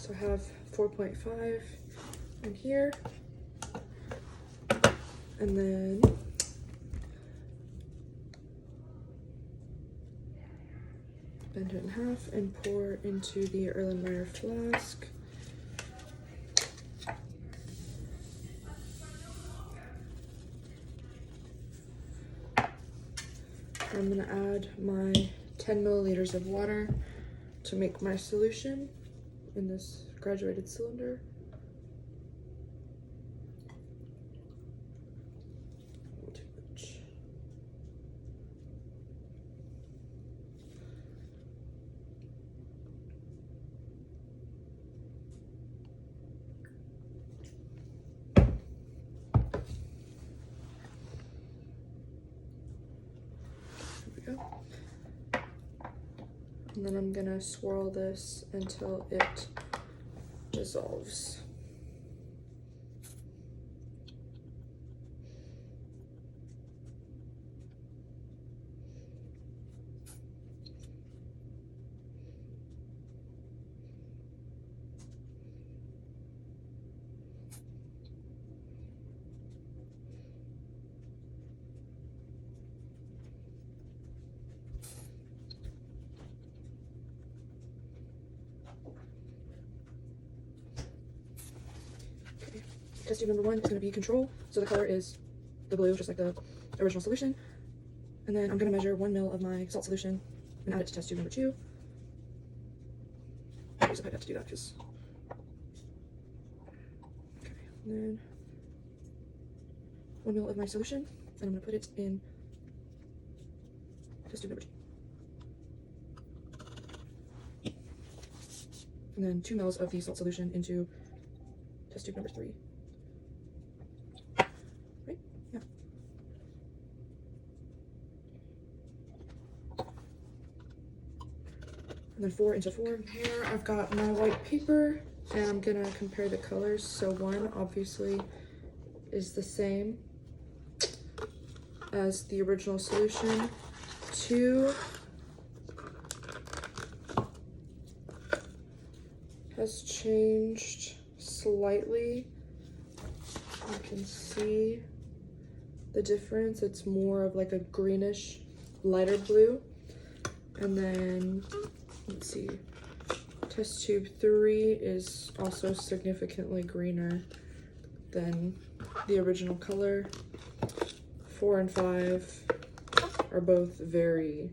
So I have 4.5 in here. And then bend it in half and pour into the Erlenmeyer flask. I'm gonna add my 10 milliliters of water to make my solution in this graduated cylinder. Too much. There we go. And then I'm gonna swirl this until it dissolves. Test tube number 1 is going to be control, so the color is the blue, just like the original solution. And then I'm going to measure 1 ml of my salt solution and add it to test tube number 2. I guess I'd have to do that because... Okay, and then 1 ml of my solution, and I'm going to put it in test tube number 2. And then 2 ml of the salt solution into test tube number 3. And then 4 into 4. Here I've got my white paper and I'm gonna compare the colors. So 1 obviously is the same as the original solution. 2 has changed slightly. You can see the difference. It's more of like a greenish, lighter blue. And then let's see, test tube 3 is also significantly greener than the original color. 4 and 5 are both very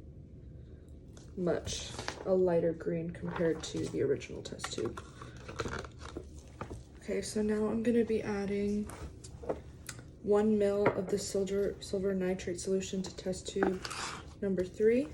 much a lighter green compared to the original test tube. Okay, so now I'm gonna be adding 1 ml of the silver nitrate solution to test tube number 3.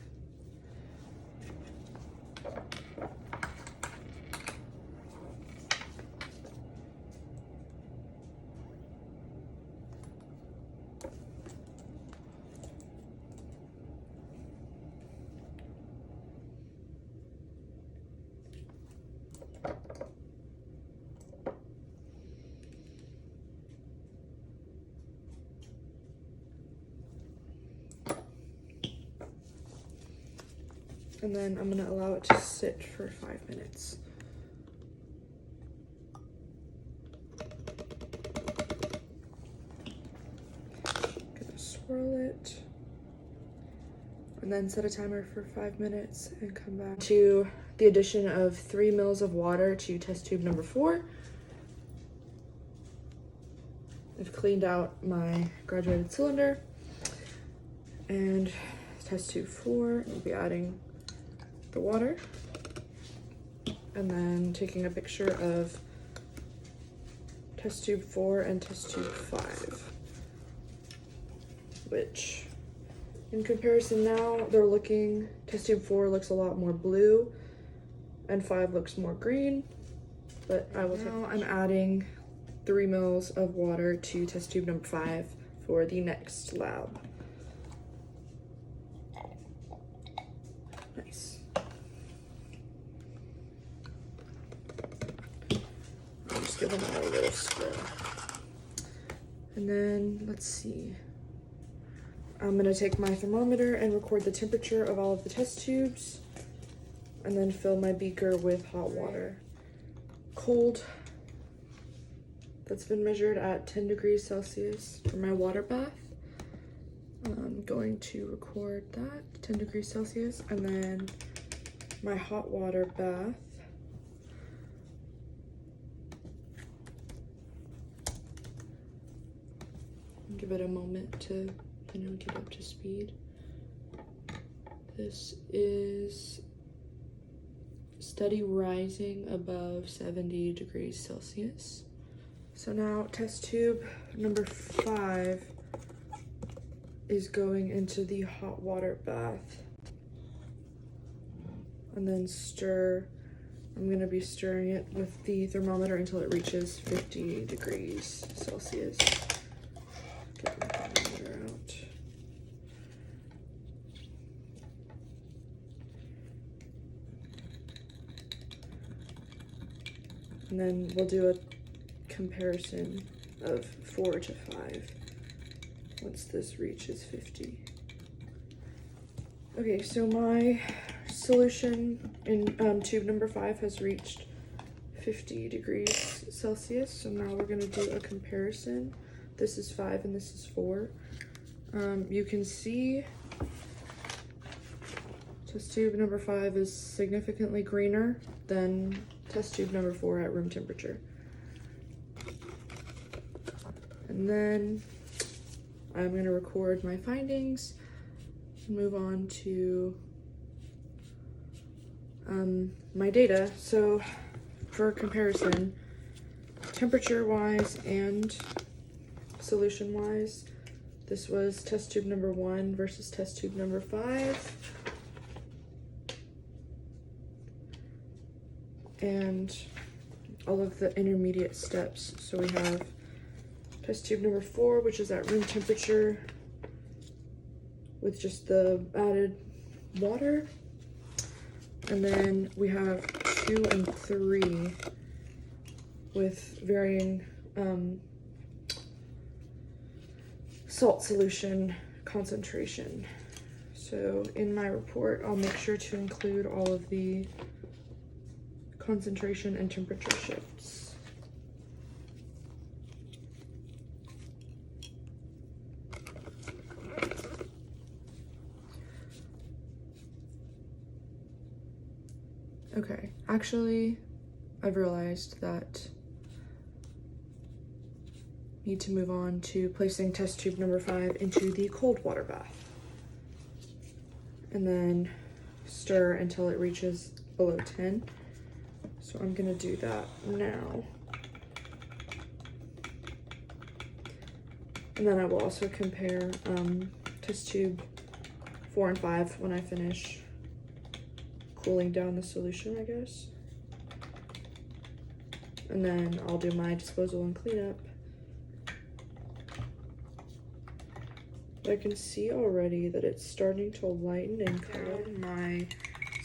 And then I'm gonna allow it to sit for 5 minutes. Gonna swirl it. And then set a timer for 5 minutes and come back to the addition of 3 ml of water to test tube number 4. I've cleaned out my graduated cylinder. And test tube 4, I'll be adding the water and then taking a picture of test tube 4 and test tube 5, which in comparison now they're looking, test tube 4 looks a lot more blue and 5 looks more green, but I will now I'm adding 3 ml of water to test tube number 5 for the next lab. Nice. Just give them all a little stir. And then let's see. I'm gonna take my thermometer and record the temperature of all of the test tubes and then fill my beaker with hot water. cold that's been measured at 10 degrees Celsius for my water bath. I'm going to record that, 10 degrees Celsius, and then my hot water bath. Give it a moment to, get up to speed. This is steady rising above 70 degrees Celsius. So now test tube number 5 is going into the hot water bath. And then stir. I'm gonna be stirring it with the thermometer until it reaches 50 degrees Celsius. Get the thermometer out. And then we'll do a comparison of 4 to 5 once this reaches 50. Okay, so my solution in tube number 5 has reached 50 degrees Celsius. So now we're gonna do a comparison. This is 5 and this is 4. You can see test tube number 5 is significantly greener than test tube number 4 at room temperature. And then I'm gonna record my findings and move on to my data. So for comparison, temperature wise and solution wise, this was test tube number 1 versus test tube number 5. And all of the intermediate steps. So we have test tube number 4, which is at room temperature with just the added water. And then we have 2 and 3 with varying salt solution concentration. So in my report, I'll make sure to include all of the concentration and temperature shifts. Okay, actually, I've realized that I need to move on to placing test tube number 5 into the cold water bath. And then stir until it reaches below 10. So I'm gonna do that now. And then I will also compare test tube 4 and 5 when I finish cooling down the solution, I guess. And then I'll do my disposal and cleanup. I can see already that it's starting to lighten in color. My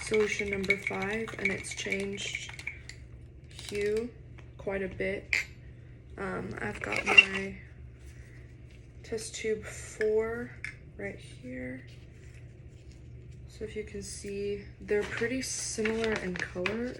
solution number 5, and it's changed hue quite a bit. I've got my test tube 4 right here. So if you can see, they're pretty similar in color.